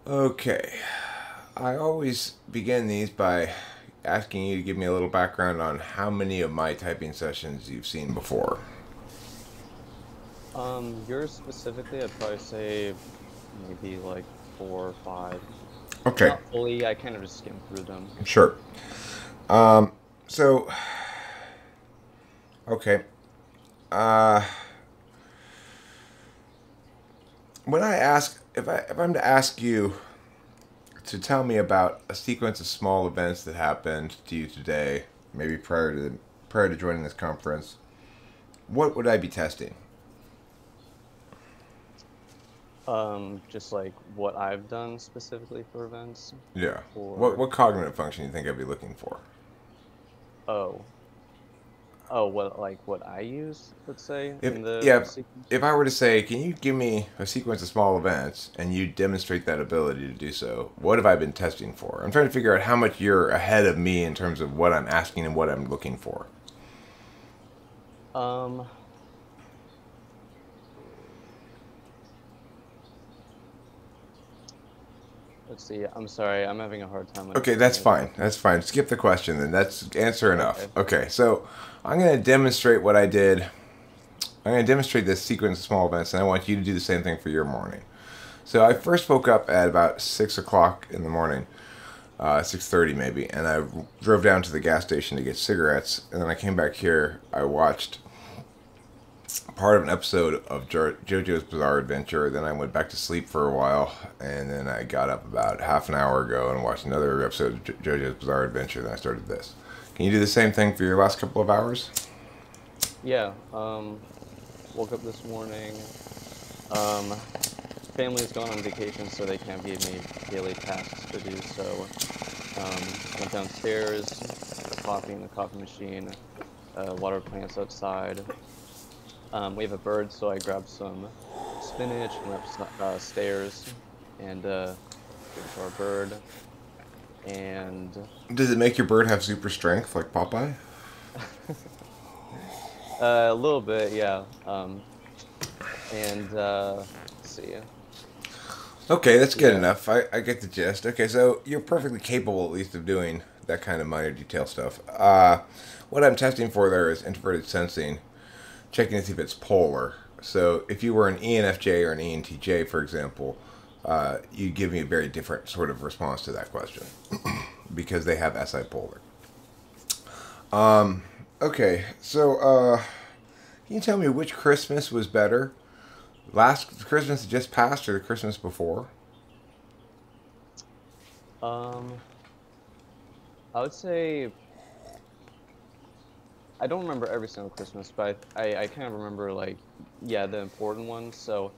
Okay. I always begin these by asking you to give me a little background on how many of my typing sessions you've seen before. Yours specifically, I'd probably say maybe like 4 or 5. Okay, Not fully, I kind of just skim through them. sure. So, okay. Uh, when I ask, if I'm to ask you to tell me about a sequence of small events that happened to you today, maybe prior to joining this conference, what would I be testing? Just like what I've done specifically for events, Yeah. What or what cognitive function do you think I'd be looking for? oh, oh, what I use, let's say, If in the yeah, sequence. if I were to say, can you give me a sequence of small events and you demonstrate that ability to do so, what have I been testing for? I'm trying to figure out how much you're ahead of me in terms of what I'm asking and what I'm looking for. Um, let's see. I'm sorry, I'm having a hard time Okay, that's understanding the fine. question. That's fine. Skip the question then. That's answer enough. Okay. Okay, so I'm going to demonstrate what I did. I'm going to demonstrate this sequence of small events, and I want you to do the same thing for your morning. So I first woke up at about 6 o'clock in the morning, 6:30 maybe, and I drove down to the gas station to get cigarettes, and then I came back here. I watched part of an episode of JoJo's Bizarre Adventure. Then I went back to sleep for a while, and then I got up about half an hour ago and watched another episode of JoJo's Bizarre Adventure. Then I started this. Can you do the same thing for your last couple of hours? Yeah. Woke up this morning. Um, Family's gone on vacation, so they can't give me daily tasks to do. So, went downstairs, got coffee in the coffee machine, water plants outside. We have a bird, so I grabbed some spinach, went upstairs, and gave it to our bird. And Does it make your bird have super strength like Popeye? a little bit, yeah. And let's see. Okay, that's good Yeah. enough. I get the gist. Okay, so you're perfectly capable at least of doing that kind of minor detail stuff. What I'm testing for there is introverted sensing, checking to see if it's polar. So if you were an ENFJ or an ENTJ, for example, you give me a very different sort of response to that question because they have SI polar. Okay, so can you tell me which Christmas was better? Last Christmas that just passed or the Christmas before? Um, I would say I don't remember every single Christmas, but I kind of remember like yeah, the important ones. So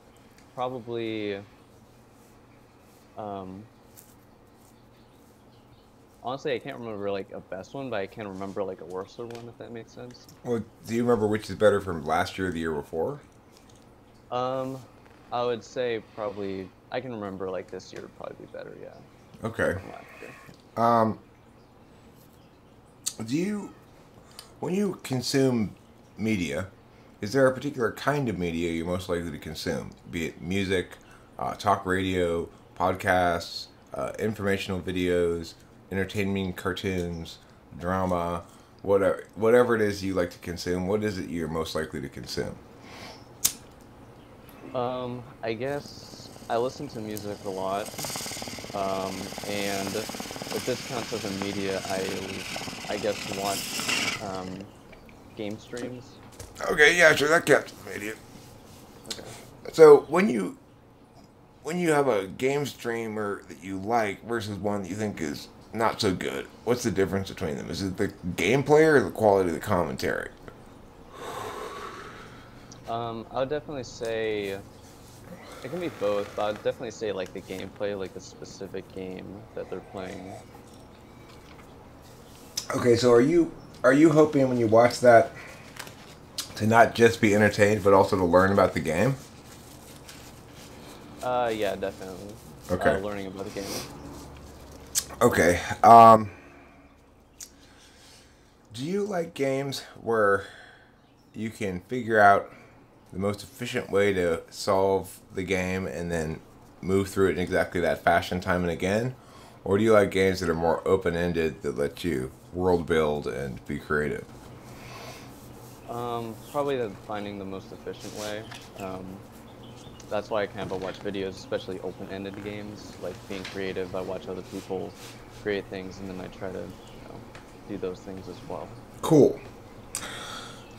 probably um honestly I can't remember like a best one, but I can remember like a worser one if that makes sense. Well, do you remember which is better from last year or the year before? Um I would say probably I can remember like this year would probably be better, yeah, Okay. from last year. Um, do you, when you consume media, is there a particular kind of media you're most likely to consume? Be it music, talk radio, podcasts, informational videos, entertainment cartoons, drama, whatever it is you like to consume. What is it you're most likely to consume? I guess I listen to music a lot. And if this counts as a media, I guess watch game streams. Okay, yeah, sure, that counts as media. Okay. So when you have a game streamer that you like versus one that you think is not so good, what's the difference between them? Is it the gameplay or the quality of the commentary? I would definitely say it can be both, but I'd definitely say like the gameplay, like the specific game that they're playing. Okay, so are you hoping when you watch that to not just be entertained but also to learn about the game? Yeah, definitely. Okay. Learning about the game. Okay. Do you like games where you can figure out the most efficient way to solve the game and then move through it in exactly that fashion time and again? Or do you like games that are more open-ended that let you world build and be creative? Probably finding the most efficient way. That's why I kind of watch videos, especially open-ended games, like being creative. I watch other people create things, and then I try to, do those things as well. Cool.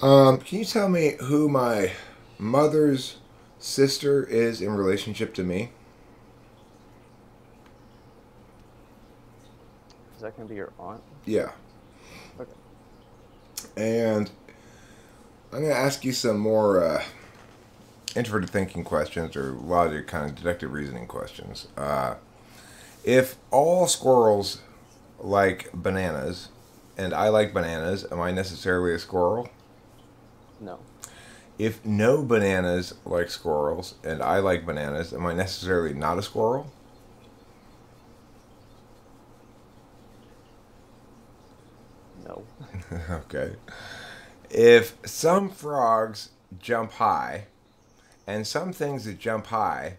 Can you tell me who my mother's sister is in relationship to me? Is that going to be your aunt? Yeah. Okay. And I'm going to ask you some more introverted thinking questions or logic, kind of deductive reasoning questions. If all squirrels like bananas and I like bananas, am I necessarily a squirrel? No. If no bananas like squirrels and I like bananas, am I necessarily not a squirrel? No. Okay. If some frogs jump high and some things that jump high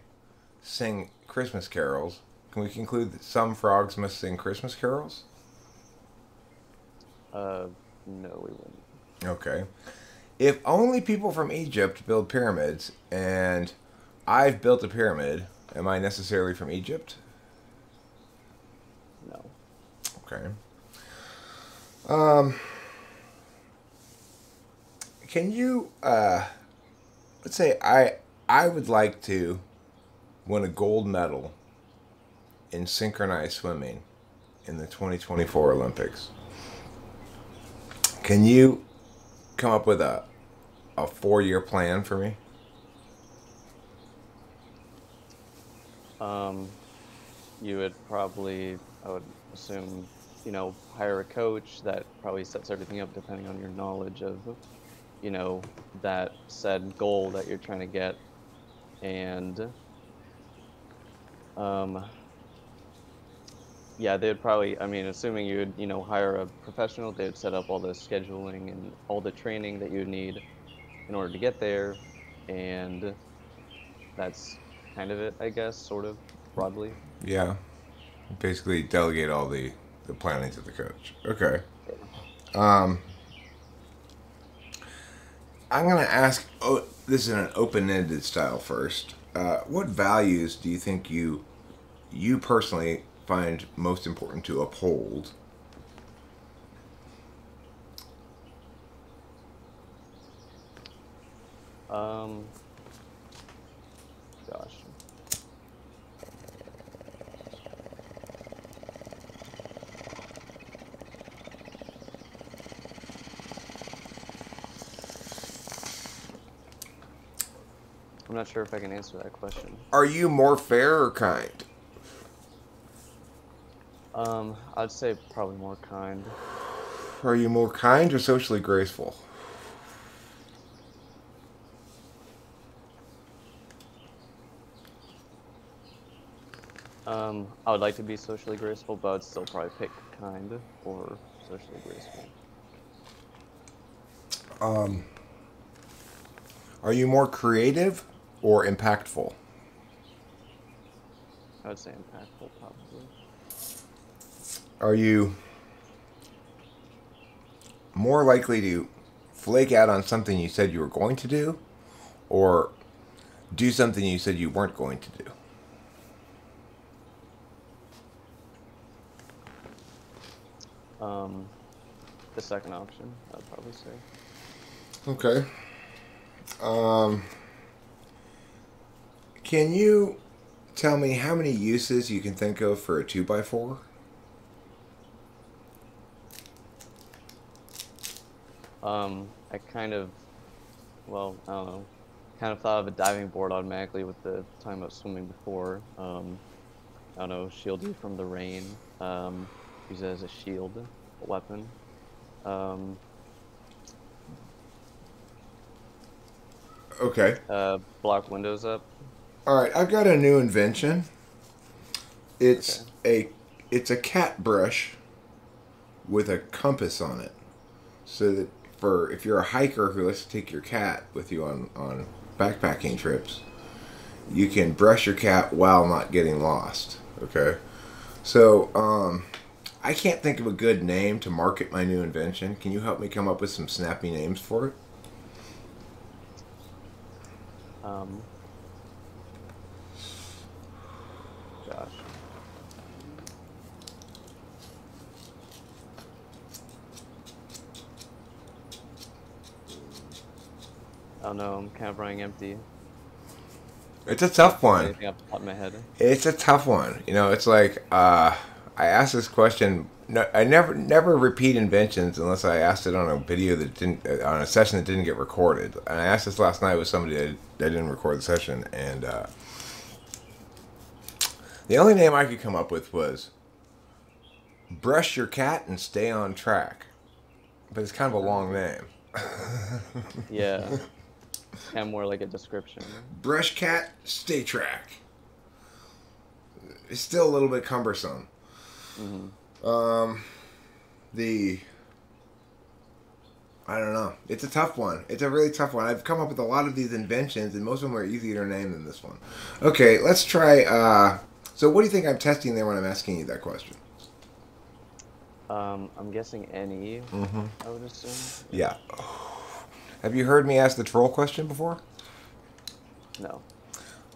sing Christmas carols, can we conclude that some frogs must sing Christmas carols? No, we wouldn't. Okay. If only people from Egypt build pyramids and I've built a pyramid, am I necessarily from Egypt? No. Okay. Can you let's say I would like to win a gold medal in synchronized swimming in the 2024 Olympics. Can you come up with a 4-year plan for me? You would probably, I would assume, hire a coach that probably sets everything up depending on your knowledge of, that said goal that you're trying to get. And, yeah, they'd probably, assuming you would, hire a professional, they'd set up all the scheduling and all the training that you would need in order to get there. And that's kind of it, I guess, sort of, broadly. Yeah. Basically delegate all the planning to the coach. Okay. Um, I'm going to ask, this is in an open-ended style first. What values do you think you personally find most important to uphold? Gosh. I'm not sure if I can answer that question. Are you more fair or kind? I'd say probably more kind. Are you more kind or socially graceful? I would like to be socially graceful, but I'd still probably pick kind or socially graceful. Are you more creative or impactful? I would say impactful, probably. Are you more likely to flake out on something you said you were going to do or do something you said you weren't going to do? The second option, I'd probably say. Okay. Can you tell me how many uses you can think of for a 2x4? I kind of, well, I don't know, kind of thought of a diving board automatically with the time of swimming before. I don't know, shield you from the rain, use it as a shield, a weapon. Okay. Block windows up. All right, I've got a new invention. It's it's a cat brush with a compass on it. So that if you're a hiker who likes to take your cat with you on backpacking trips, You can brush your cat while not getting lost. Okay. So, I can't think of a good name to market my new invention. Can you help me come up with some snappy names for it? Um, Gosh. I don't know. I'm kind of running empty. It's a tough Think of one. anything off the top of my head? It's a tough one. You know, it's like I asked this question. No, I never repeat inventions unless I asked it on a video that didn't on a session that didn't get recorded. And I asked this last night with somebody that didn't record the session, and the only name I could come up with was "Brush Your Cat and Stay on Track," but it's kind of a long name. Yeah, kind of more like a description. Brush cat, stay track. It's still a little bit cumbersome. Hmm. The I don't know. It's a tough one. It's a really tough one. I've come up with a lot of these inventions, and most of them are easier to name than this one. Okay, let's try. So, what do you think I'm testing there when I'm asking you that question? I'm guessing any. Mm-hmm. I would assume. Yeah. Have you heard me ask the troll question before? No.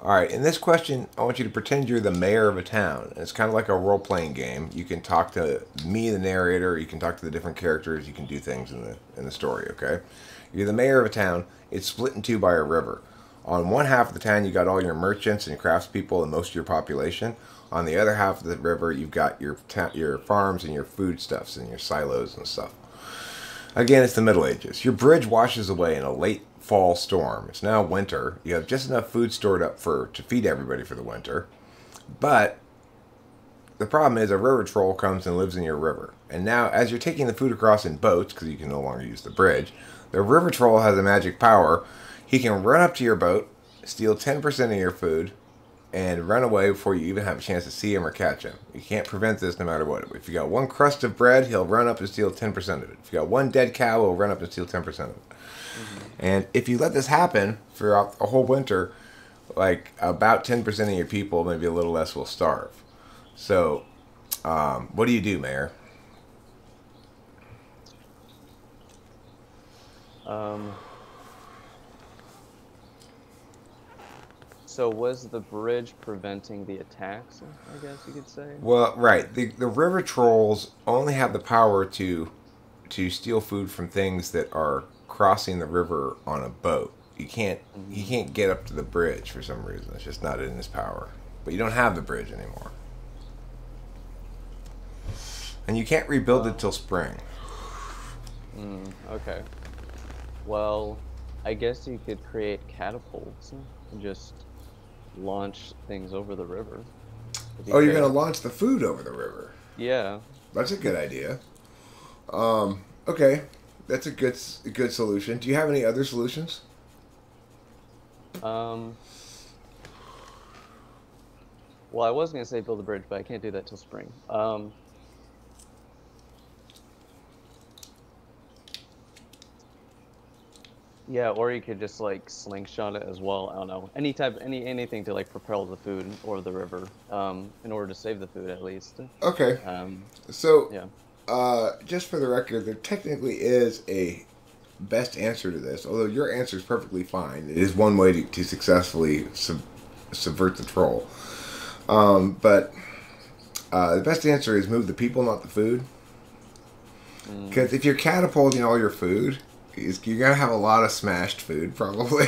All right. In this question, I want you to pretend you're the mayor of a town. It's kind of like a role-playing game. You can talk to me, the narrator. You can talk to the different characters. You can do things in the story. Okay. You're the mayor of a town. It's split in two by a river. On one half of the town, you got all your merchants and craftspeople and most of your population. On the other half of the river, you've got your farms and your foodstuffs and your silos and stuff. Again, it's the Middle Ages. Your bridge washes away in a late fall storm. It's now winter. You have just enough food stored up to feed everybody for the winter. But the problem is a river troll comes and lives in your river. And now, as you're taking the food across in boats, because you can no longer use the bridge, the river troll has a magic power. He can run up to your boat, steal 10% of your food, and run away before you even have a chance to see him or catch him. You can't prevent this no matter what. If you got one crust of bread, he'll run up and steal 10% of it. If you got one dead cow, he'll run up and steal 10% of it. Mm-hmm. And if you let this happen throughout a whole winter, like about 10% of your people, maybe a little less, will starve. So, what do you do, Mayor? So was the bridge preventing the attacks, I guess you could say? Well, right. The river trolls only have the power to steal food from things that are crossing the river on a boat. He can't get up to the bridge for some reason. It's just not in his power. But you don't have the bridge anymore. And you can't rebuild it till spring. Okay. Well, I guess you could create catapults and just launch things over the river. Oh, you're going to launch the food over the river. Yeah. That's a good idea. Okay. That's a good solution. Do you have any other solutions? Well, I was gonna say build a bridge, but I can't do that till spring. Yeah, or you could just like slingshot it as well. I don't know. Anything to like propel the food over the river, in order to save the food at least. Okay. So, yeah. Just for the record, there technically is a best answer to this, although your answer is perfectly fine. It is one way to successfully subvert the troll. But the best answer is move the people, not the food. Because if you're catapulting all your food, you're going to have a lot of smashed food, probably.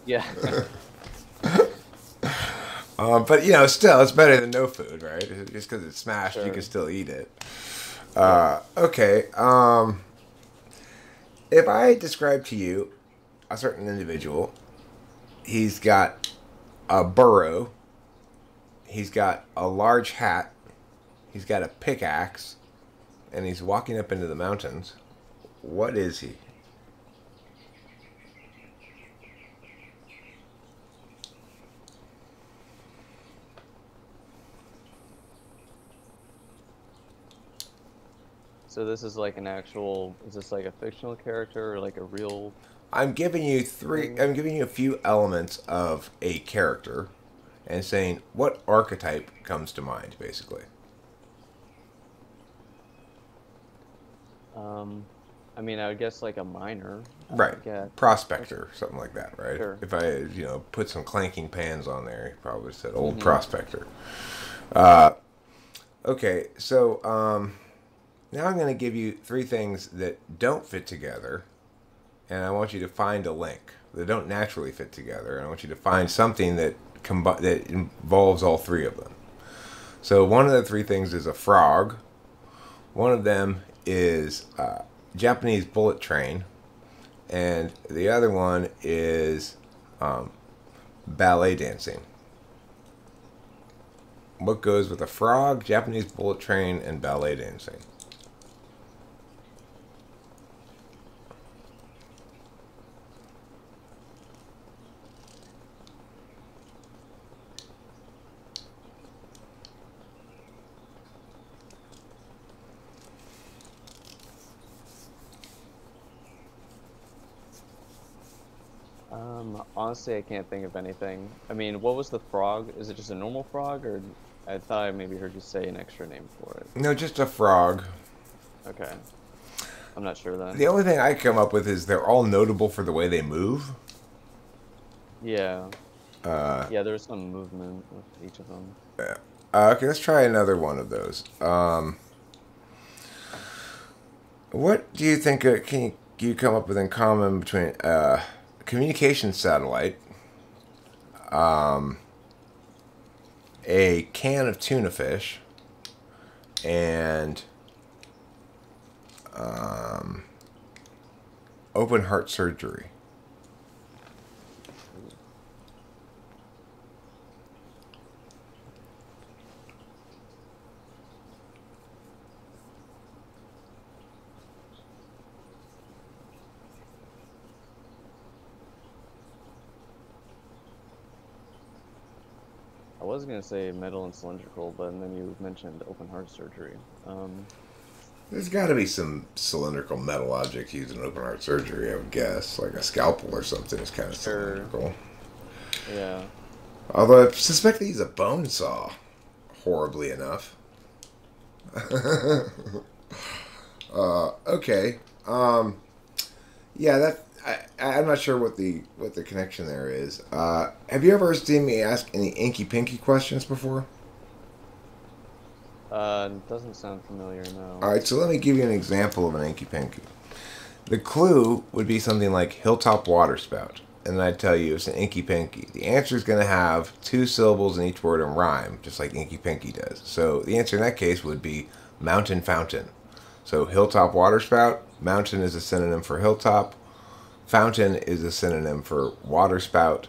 Yeah. But, you know, still, it's better than no food, right? Just because it's smashed, sure, you can still eat it. Okay. If I describe to you a certain individual, he's got a burrow, he's got a large hat, he's got a pickaxe, and he's walking up into the mountains, what is he? So this is like is this like a fictional character or like a real I'm giving you I'm giving you a few elements of a character, and saying what archetype comes to mind, basically. I mean, I would guess like a minor. I Right. would get. Prospector, something like that, right? Sure. If I, put some clanking pans on there, you probably said old Mm-hmm. prospector. Okay, so now I'm going to give you three things that don't fit together, and I want you to find a link. They don't naturally fit together, and I want you to find something that that involves all three of them. So one of the three things is a frog. One of them is Japanese bullet train, and the other one is ballet dancing. What goes with a frog, Japanese bullet train, and ballet dancing? Honestly, I can't think of anything. I mean, what was the frog? Is it just a normal frog, or I thought I maybe heard you say an extra name for it. No, just a frog. Okay. I'm not sure then. The only thing I come up with is they're all notable for the way they move. Yeah. Yeah, there's some movement with each of them. Okay, let's try another one of those. What do you think can you come up with in common between communication satellite, a can of tuna fish, and open heart surgery? I was gonna say metal and cylindrical, but then you mentioned open heart surgery. There's got to be some cylindrical metal object used in open heart surgery, I would guess. Like a scalpel or something is kind of Sure. cylindrical. Yeah. Although I suspect they use a bone saw, horribly enough. Okay. Yeah, I'm not sure what the connection there is. Have you ever seen me ask any inky pinky questions before? Doesn't sound familiar, no. All right, so let me give you an example of an inky pinky. The clue would be something like hilltop water spout, and then I'd tell you it's an inky pinky. The answer is going to have two syllables in each word and rhyme, just like inky pinky does. So the answer in that case would be mountain fountain. So hilltop water spout, mountain is a synonym for hilltop, fountain is a synonym for water spout,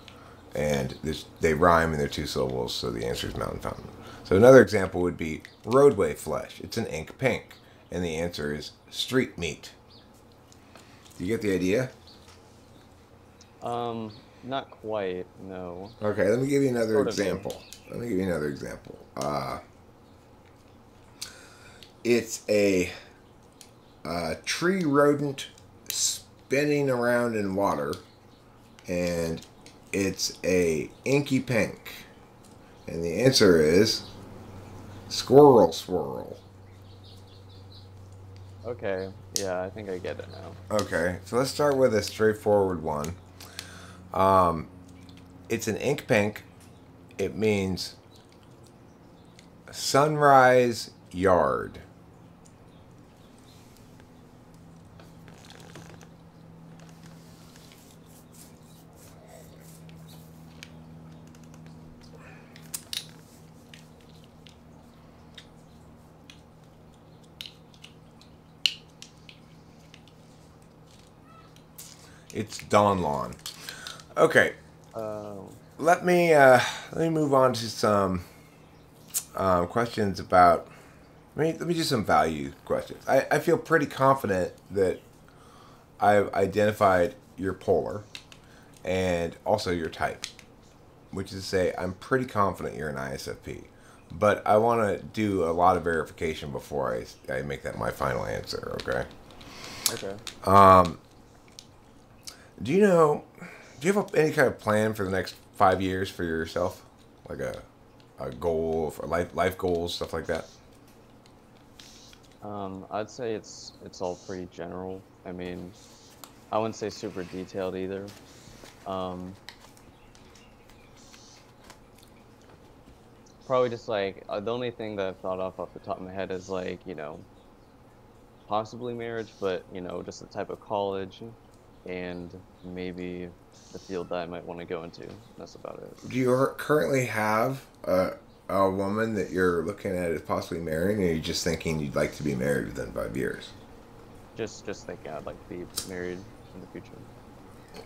and they rhyme and they're two syllables, so the answer is mountain fountain. So another example would be roadway flesh. It's an ink pink, and the answer is street meat. Do you get the idea? Not quite, no. Okay, let me give you another Sort of example. Let me give you another example. It's a tree rodent spinning around in water, and it's a inky pink. And the answer is squirrel swirl. Okay, yeah, I think I get it now. Okay, so let's start with a straightforward one. It's an ink pink. It means sunrise yard. It's dawn lawn. Okay, let me move on to some questions about. Let me do some value questions. I feel pretty confident that I've identified your polar and also your type, which is to say I'm pretty confident you're an ISFP. But I want to do a lot of verification before I make that my final answer, okay? Okay. Do you know? Do you have any kind of plan for the next 5 years for yourself, like a goal for life goals, stuff like that? I'd say it's all pretty general. I mean, I wouldn't say super detailed either. Um, Probably just like the only thing that I've thought of off the top of my head is like, possibly marriage, but just the type of college and maybe the field that I might want to go into. That's about it. Do you currently have a woman that you're looking at as possibly marrying, or are you just thinking you'd like to be married within 5 years? Just thinking I'd like to be married in the future.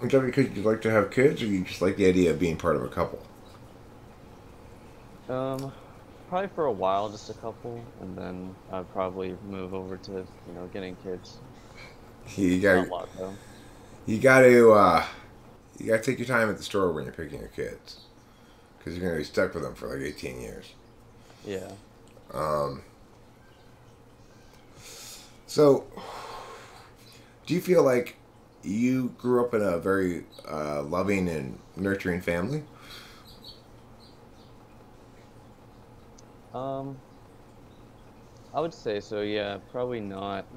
Is that because you'd like to have kids, or you just like the idea of being part of a couple? Um, Probably for a while, just a couple, and then I'd probably move over to, getting kids. You Not got a lot though. you got to you got to take your time at the store when you're picking your kids, because you're gonna be stuck with them for like 18 years. Yeah. Um, so, do you feel like you grew up in a very loving and nurturing family? Um, I would say so, yeah. Probably not.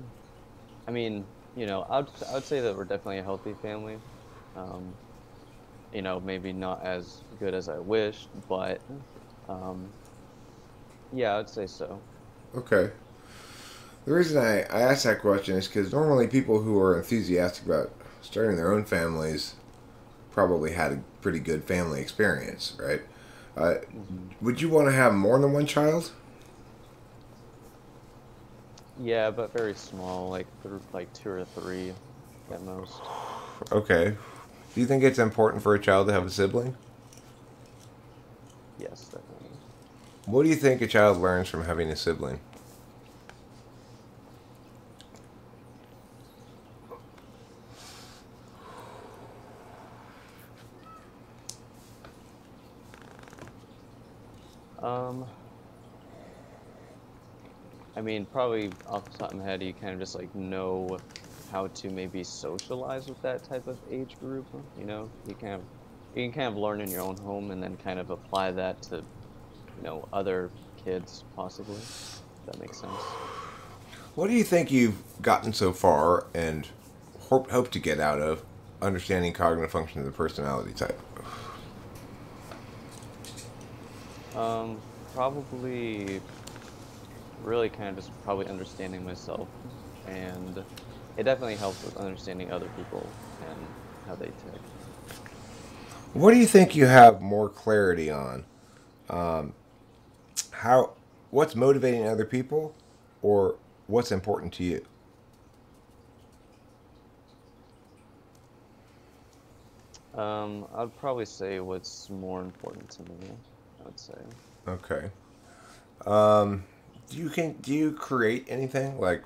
I mean, I would say that we're definitely a healthy family. Um, maybe not as good as I wished, but um, yeah, I would say so. Okay. The reason I ask that question is because normally people who are enthusiastic about starting their own families probably had a pretty good family experience, right? Uh, Hmm. would you want to have more than one child? Yeah, but very small, like like two or three at most. Okay. Do you think it's important for a child to have a sibling? Yes, definitely. What do you think a child learns from having a sibling? Um, I mean, probably off the top of my head, you kind of just like know how to maybe socialize with that type of age group. You can kind of learn in your own home and then kind of apply that to, other kids possibly. If that makes sense. What do you think you've gotten so far and hope to get out of understanding cognitive function of the personality type? Probably really kind of just probably understanding myself, and it definitely helps with understanding other people and how they tick. What do you think you have more clarity on? Um, how what's motivating other people, or what's important to you? I'd probably say what's more important to me, I would say. Okay. Um, do you create anything like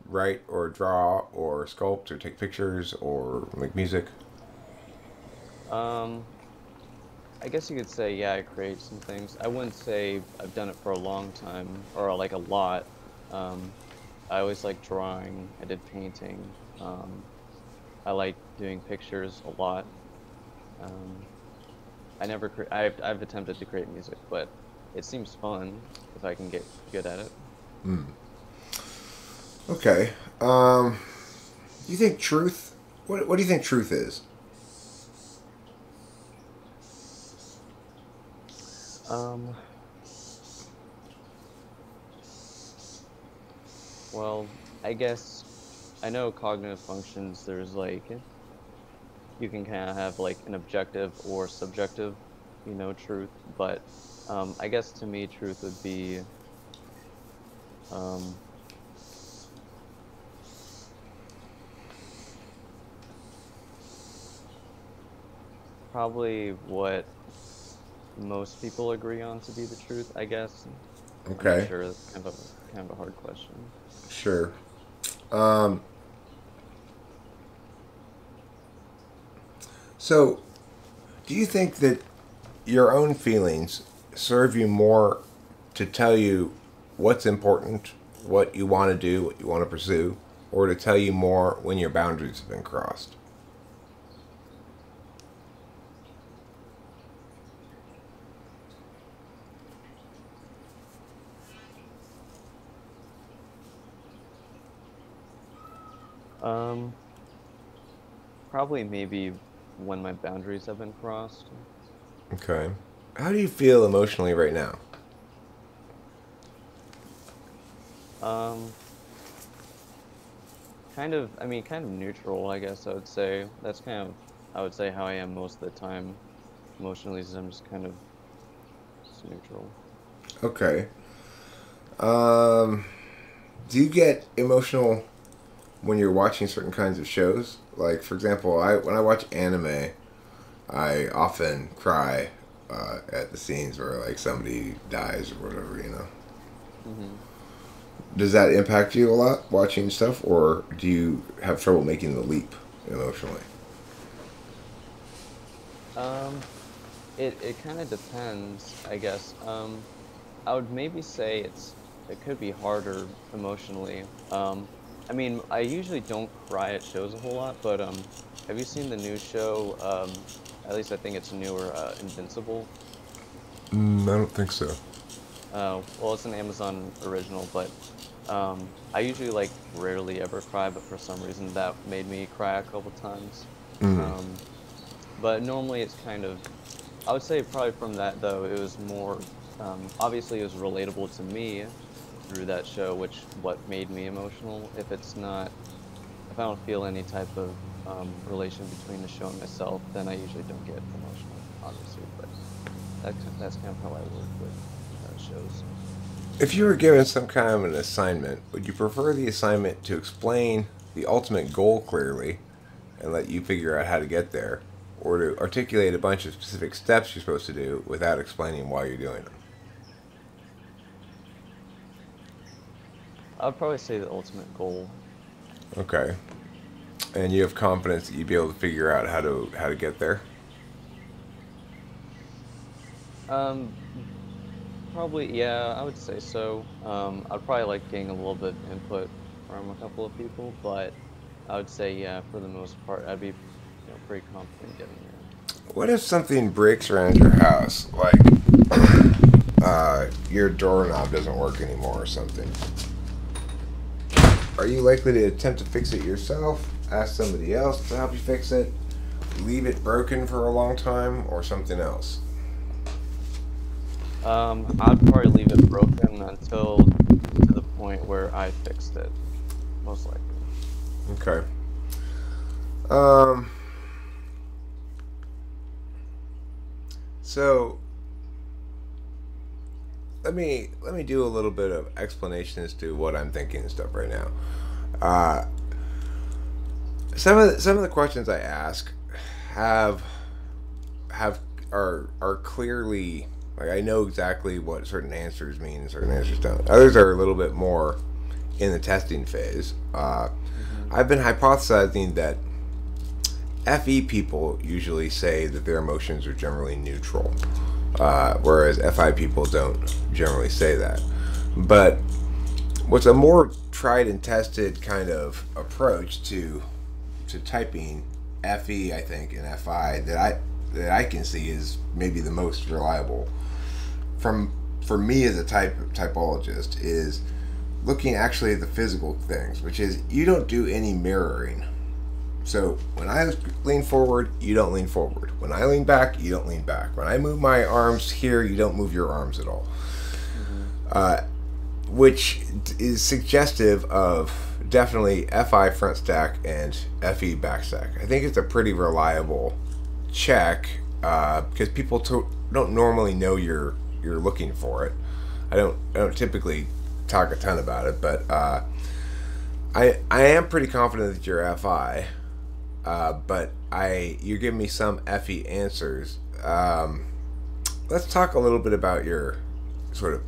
write or draw or sculpt or take pictures or make music? Um, I guess you could say, yeah, I create some things. I wouldn't say I've done it for a long time or like a lot. Um, I always like drawing. I did painting. I like doing pictures a lot. Um, I've attempted to create music, but it seems fun if I can get good at it. Hmm. Okay. Do you think truth? What do you think truth is? Um, well, I guess I know cognitive functions, there's like you can kind of have like an objective or subjective, truth, but I guess to me truth would be um probably what most people agree on to be the truth, I guess. I'm not Okay. sure. That's kind of a hard question. Sure. Um, so, do you think that your own feelings serve you more to tell you what's important, what you want to do, what you want to pursue, or to tell you more when your boundaries have been crossed? Um, Probably maybe when my boundaries have been crossed. Okay. How do you feel emotionally right now? Um, kind of neutral, I guess I would say. That's kind of, I would say how I am most of the time emotionally, is I'm just kind of just neutral. Okay. Um, do you get emotional when you're watching certain kinds of shows? Like, for example, when I watch anime, I often cry at the scenes where like somebody dies or whatever, you know. Hmm. Does that impact you a lot watching stuff, or do you have trouble making the leap emotionally? Um, it kind of depends, I guess. I would maybe say it could be harder emotionally. I mean, I usually don't cry at shows a whole lot, but have you seen the new show? At least I think it's newer, Invincible. I don't think so. Well, it's an Amazon original, but I usually like rarely ever cry, but for some reason that made me cry a couple times. Mm. Um, but normally it's kind of, I would say probably from that though, it was more, obviously it was relatable to me through that show, which what made me emotional. If it's not, if I don't feel any type of relation between the show and myself, then I usually don't get emotional, obviously. But that's kind of how I work with shows. If you were given some kind of an assignment, would you prefer the assignment to explain the ultimate goal clearly and let you figure out how to get there, or to articulate a bunch of specific steps you're supposed to do without explaining why you're doing them? I'd probably say the ultimate goal. Okay. And you have confidence that you'd be able to figure out how to get there? Um, Probably, yeah, I would say so. I'd probably like getting a little bit input from a couple of people, but I would say, yeah, for the most part, I'd be, pretty confident getting there. What if something breaks around your house, like your doorknob doesn't work anymore or something? Are you likely to attempt to fix it yourself, ask somebody else to help you fix it, leave it broken for a long time, or something else? I'd probably leave it broken until to the point where I fixed it, most likely. Okay. Um. So let me do a little bit of explanation as to what I'm thinking and stuff right now. Uh, some of the questions I ask have have are clearly, like, I know exactly what certain answers mean and certain answers don't. Others are a little bit more in the testing phase. Hmm. I've been hypothesizing that FE people usually say that their emotions are generally neutral, whereas FI people don't generally say that. But what's a more tried and tested kind of approach to typing FE, I think, and FI that I can see is maybe the most reliable from for me as a typologist is looking actually at the physical things, which is you don't do any mirroring. So when I lean forward, you don't lean forward. When I lean back, you don't lean back. When I move my arms here, you don't move your arms at all. Hmm. Uh, which is suggestive of definitely FI front stack and FE back stack. I think it's a pretty reliable check because people don't normally know you're looking for it. I don't typically talk a ton about it, but I am pretty confident that you're FI. But you're giving me some FE answers. Let's talk a little bit about your sort of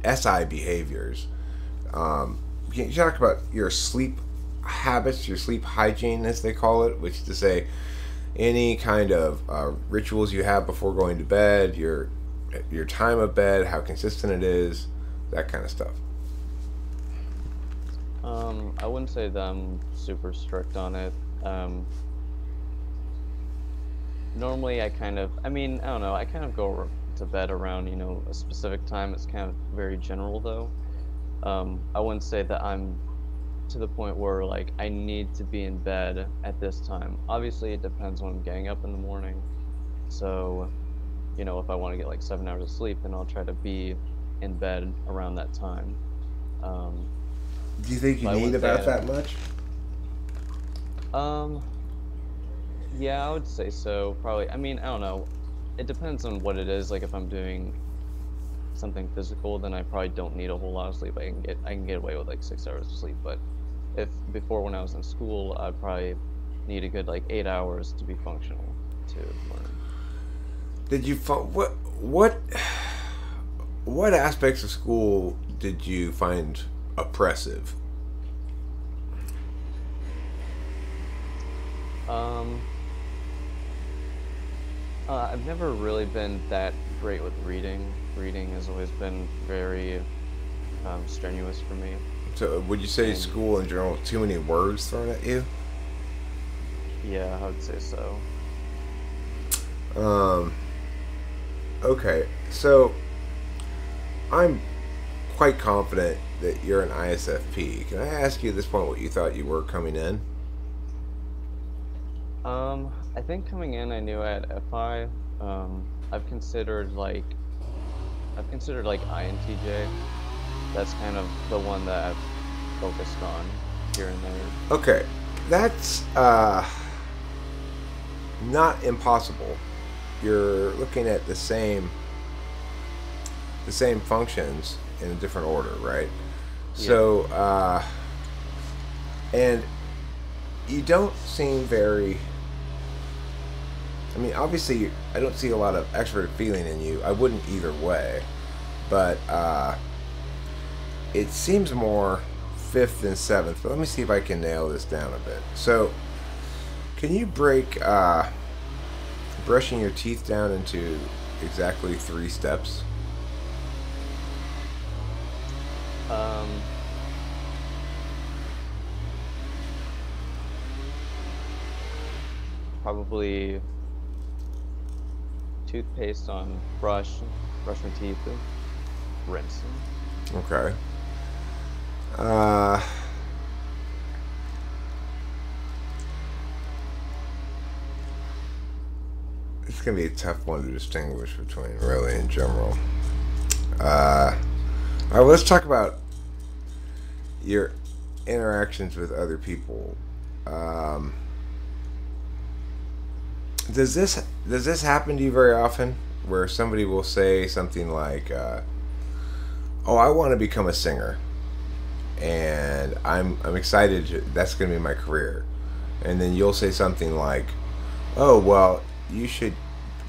SI behaviors. Can you talk about your sleep habits, your sleep hygiene, as they call it, which is to say, any kind of rituals you have before going to bed, your time of bed, how consistent it is, that kind of stuff. I wouldn't say that I'm super strict on it. Um, Normally I mean, I don't know, I kind of go to bed around, a specific time. It's kind of very general though. I wouldn't say that I'm to the point where like I need to be in bed at this time. Obviously, it depends when I'm getting up in the morning. So, if I want to get like 7 hours of sleep, then I'll try to be in bed around that time. Um, Do you think you but I need wouldn't say about that much? um, yeah, I would say so. Probably. I mean, I don't know. It depends on what it is. Like if I'm doing something physical, then I probably don't need a whole lot of sleep. I can get away with like 6 hours of sleep. But if before when I was in school, I'd probably need a good like 8 hours to be functional to learn. Did you what aspects of school did you find oppressive? Um, I've never really been that great with reading. Reading has always been very strenuous for me. So would you say And school in general too many words thrown at you? yeah, I would say so. Um, okay, so I'm quite confident that you're an ISFP. Can I ask you at this point what you thought you were coming in? I think coming in, I knew I had FI. Um, I've considered like I've considered like INTJ. That's kind of the one that I've focused on here and there. Okay, that's not impossible. You're looking at the same functions in a different order, right? Yeah. So, and you don't seem very. I mean, obviously, I don't see a lot of extroverted feeling in you. I wouldn't either way, but it seems more fifth than seventh. But let me see if I can nail this down a bit. So, can you break brushing your teeth down into exactly 3 steps? Um, Probably toothpaste on brush my teeth, rinse. Okay. Uh, it's gonna be a tough one to distinguish between, really, in general. Uh, all right, let's talk about your interactions with other people. Um, does this happen to you very often, where somebody will say something like, "Oh, I want to become a singer, and I'm excited. That's going to be my career," and then you'll say something like, "Oh, well, you should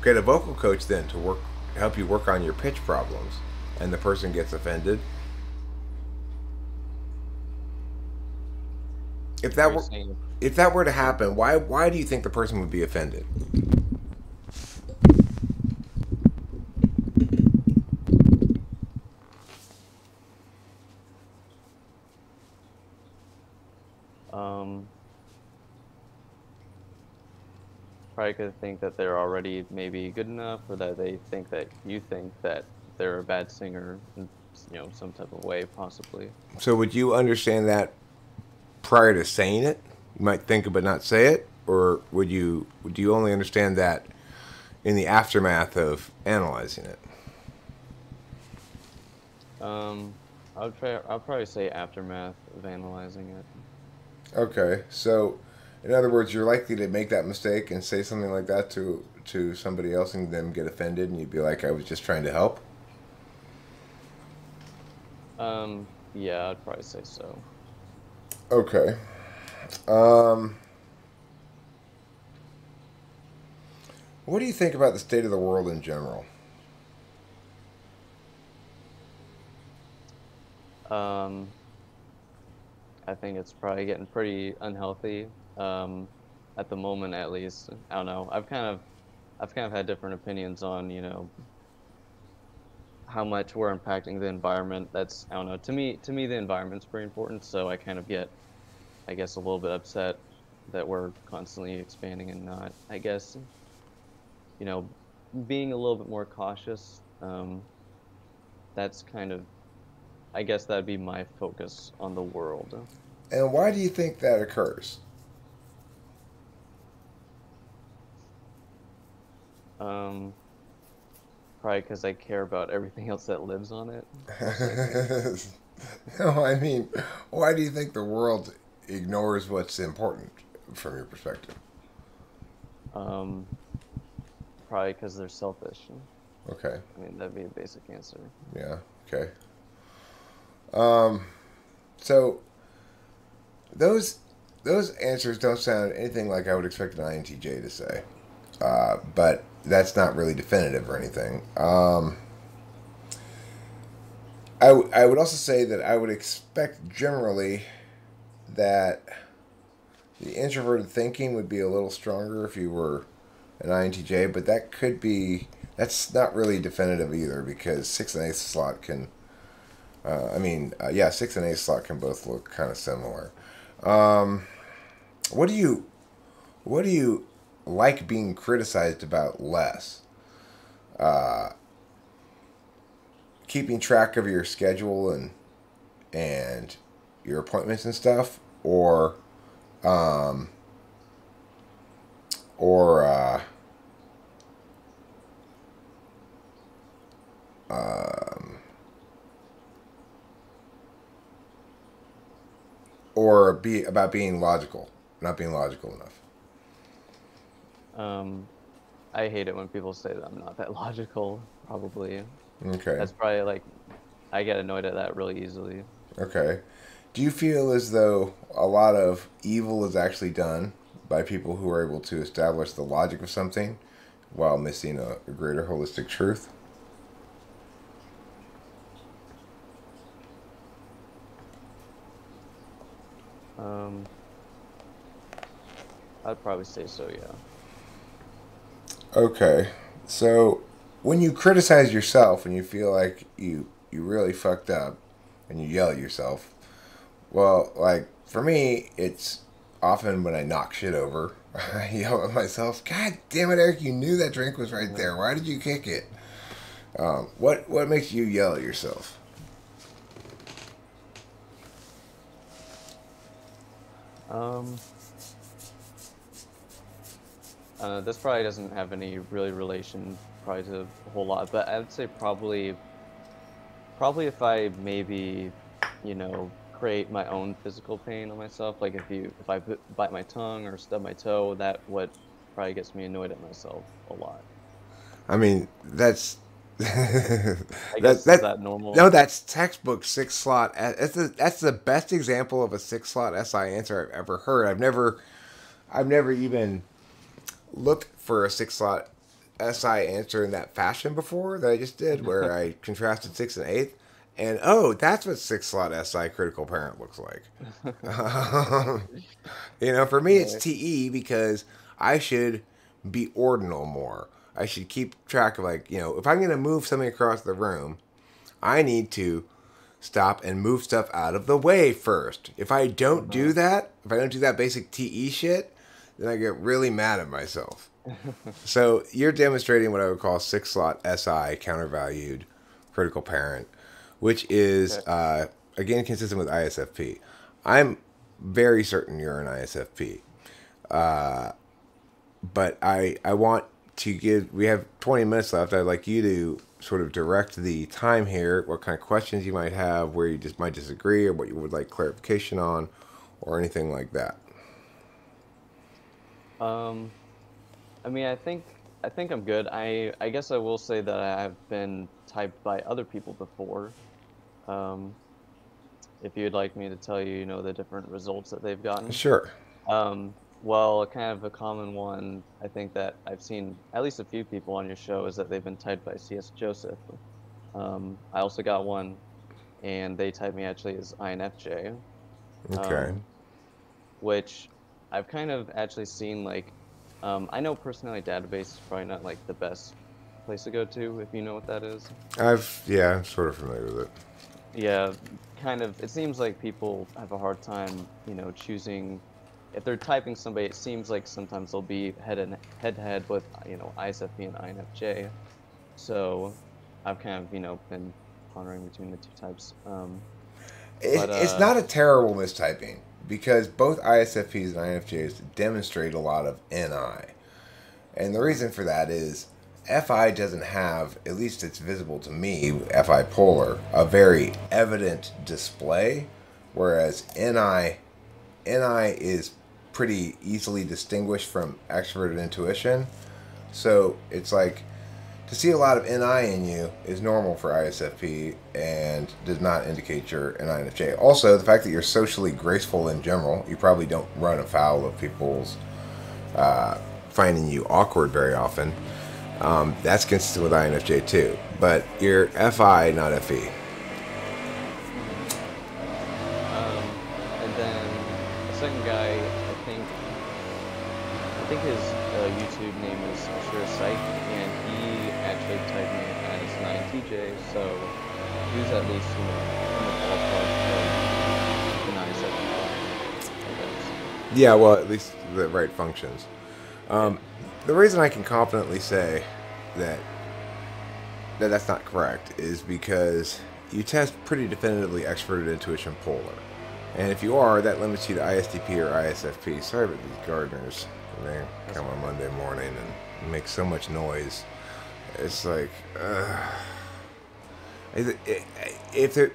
get a vocal coach then to help you work on your pitch problems," and the person gets offended. If Are that you were saying, if that were to happen, why do you think the person would be offended? um, probably could think that they're already maybe good enough, or that they think that you think that they're a bad singer in, some type of way, possibly. So would you understand that prior to saying it? You might think it but not say it, or would you only understand that in the aftermath of analyzing it? Um, I'll probably say aftermath of analyzing it. Okay, so in other words, you're likely to make that mistake and say something like that to somebody else and them get offended, and you'd be like, "I was just trying to help." Yeah, I'd probably say so. Okay. Um, what do you think about the state of the world in general? Um, I think it's probably getting pretty unhealthy. Um, at the moment, at least. I don't know. I've kind of had different opinions on, how much we're impacting the environment. That's, I don't know. To me, the environment's pretty important. So I kind of get, I guess, a little bit upset that we're constantly expanding and not, I guess, you know, being a little bit more cautious. That's kind of, I guess that'd be my focus on the world. And why do you think that occurs? Um, Probably because I care about everything else that lives on it, most likely. No, I mean, why do you think the world ignores what's important from your perspective? Um, Probably because they're selfish. Okay. I mean, that'd be a basic answer. Yeah. Okay. So those those answers don't sound anything like I would expect an INTJ to say. But that's not really definitive or anything. I would also say that I would expect generally that the introverted thinking would be a little stronger if you were an INTJ, but that's not really definitive either because 6 and 8 slot can, yeah, 6 and 8 slot can both look kind of similar. Um, what do you, what do you like being criticized about less? Keeping track of your schedule and your appointments and stuff, um, or um, or be about being logical, not being logical enough. Um, I hate it when people say that I'm not that logical, probably. Okay, That's probably like, I get annoyed at that really easily. okay. Do you feel as though a lot of evil is actually done by people who are able to establish the logic of something while missing a greater holistic truth? Um, I'd probably say so, yeah. Okay, so when you criticize yourself and you feel like you really fucked up and you yell at yourself, well, like for me, it's often when I knock shit over. I yell at myself, "God damn it, Eric! You knew that drink was right there. Why did you kick it?" What makes you yell at yourself? Um, this probably doesn't have any really relation probably to a whole lot, but I would say probably if I maybe, create my own physical pain on myself, like if I bite my tongue or stub my toe, that what probably gets me annoyed at myself a lot. I mean, that's I that guess is that that normal? no, that's textbook six slot. That's the best example of a six slot SI answer I've ever heard. I've never even looked for a six slot SI answer in that fashion before that I just did, where I contrasted 6 and 8, and oh, that's what six slot SI critical parent looks like. For me, it's Right. TE because I should be ordinal more. I should keep track of, like, if I'm going to move something across the room, I need to stop and move stuff out of the way first. If I don't do Uh-huh. that, if I don't do that basic TE shit, then I get really mad at myself. So you're demonstrating what I would call six slot SI countervalued critical parent, which is, Okay. again, consistent with ISFP. I'm very certain you're an ISFP. But I want to give, we have 20 minutes left. I'd like you to sort of direct the time here, what kind of questions you might have, where you just might disagree, or what you would like clarification on, or anything like that. Um, I mean, I think I'm good. I guess I will say that I have been typed by other people before. Um, if you'd like me to tell you, the different results that they've gotten. Sure. Well, kind of a common one, I think that I've seen at least a few people on your show is that they've been typed by C.S. Joseph. I also got one, and they typed me actually as INFJ, Okay. um, which I've kind of actually seen like, I know personality database is probably not like the best place to go to if you know what that is. Yeah, I'm sort of familiar with it. Yeah, kind of. It seems like people have a hard time, choosing. If they're typing somebody, it seems like sometimes they'll be head to head with, ISFP and INFJ. So I've kind of, been pondering between the two types. But It's not a terrible mistyping because both ISFPs and INFJs demonstrate a lot of NI. And the reason for that is FI doesn't have, at least it's visible to me, FI polar, a very evident display, whereas NI is pretty easily distinguished from extroverted intuition. So it's like to see a lot of NI in you is normal for ISFP and does not indicate you're an INFJ. Also, the fact that you're socially graceful in general, you probably don't run afoul of people's finding you awkward very often. That's consistent with INFJ too. But you're FI, not FE. And then the second guy, I think his YouTube name is ssuartscire, and he actually typed me as an INTJ, so he was at least, in the ballpark of an ISFP, I guess. Yeah, well, at least the right functions. The reason I can confidently say that that's not correct is because you test pretty definitively extroverted intuition polar. And if you are, that limits you to ISTP or ISFP. Sorry about these gardeners. They come on Monday morning and make so much noise. It's like, if there,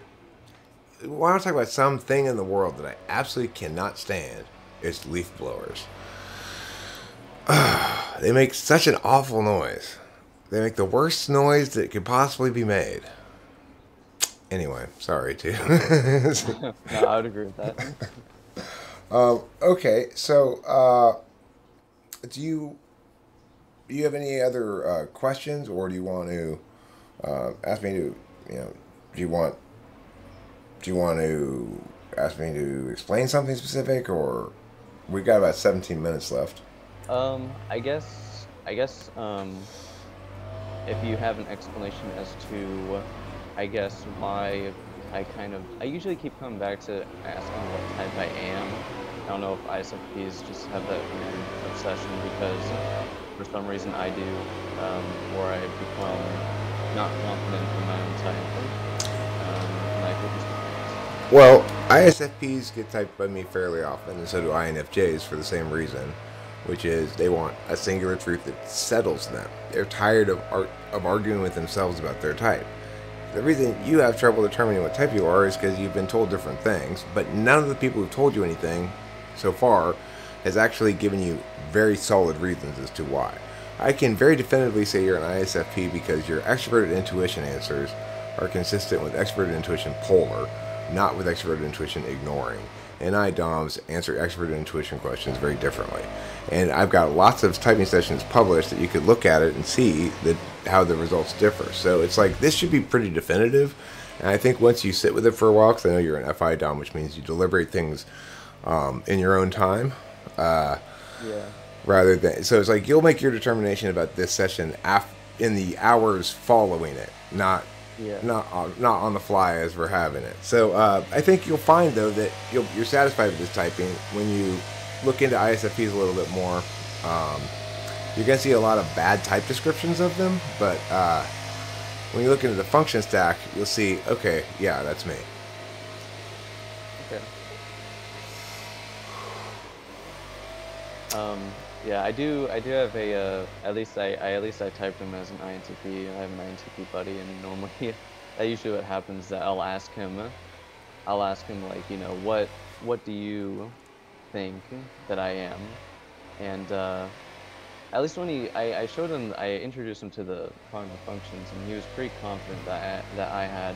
when I talk about something in the world that I absolutely cannot stand, it's leaf blowers. They make such an awful noise. They make the worst noise that could possibly be made. Anyway, sorry too. No, I would agree with that. Okay, so do you have any other questions, or do you want to ask me to, do you want to ask me to explain something specific, or we got about 17 minutes left? I guess, if you have an explanation as to, I guess, why I usually keep coming back to asking what type I am. I don't know if ISFPs just have that weird obsession because for some reason I do, where I become not confident in my own type. And I focus on things. Well, ISFPs get typed by me fairly often, and so do INFJs for the same reason, which is they want a singular truth that settles them. They're tired of arguing with themselves about their type. The reason you have trouble determining what type you are is because you've been told different things, but none of the people who've told you anything so far has actually given you very solid reasons as to why. I can very definitively say you're an ISFP because your extroverted intuition answers are consistent with extroverted intuition polar, not with extroverted intuition ignoring. NI DOMs answer extroverted intuition questions very differently. And I've got lots of typing sessions published that you could look at it and see how the results differ. So it's like, this should be pretty definitive. And I think once you sit with it for a while, because I know you're an FI DOM, which means you deliberate things in your own time. Yeah. Rather than, so it's like you'll make your determination about this session in the hours following it, not on the fly as we're having it. So I think you'll find though that you're satisfied with this typing when you look into ISFPs a little bit more. You're gonna see a lot of bad type descriptions of them, but when you look into the function stack, you'll see, okay, yeah, that's me. Okay. Yeah, I do have a at least I typed him as an INTP. I have an INTP buddy, and normally that usually what happens is that I'll ask him like, what do you think that I am? And at least when I showed him, I introduced him to the cognitive functions, and he was pretty confident that I had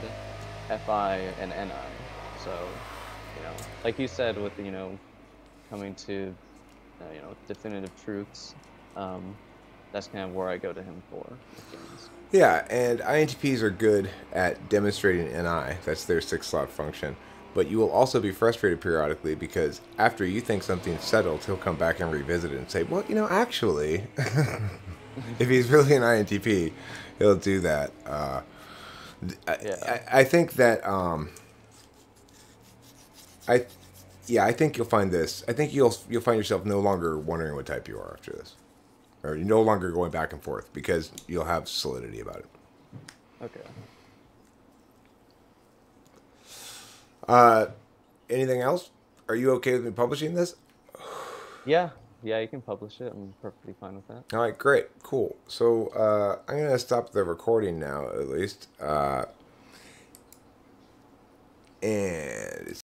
FI and NI. So, like you said, with coming to definitive truths, that's kind of where I go to him for things. Yeah, and INTPs are good at demonstrating NI. That's their 6-slot function. But you will also be frustrated periodically because after you think something's settled, he'll come back and revisit it and say, well, actually, if he's really an INTP, he'll do that. I think that, I think you'll find this. I think you'll find yourself no longer wondering what type you are after this. Or you're no longer going back and forth because you'll have solidity about it. Okay. Anything else? are you okay with me publishing this? Yeah, yeah, you can publish it. I'm perfectly fine with that. All right, great, cool. So I'm gonna stop the recording now, at least, and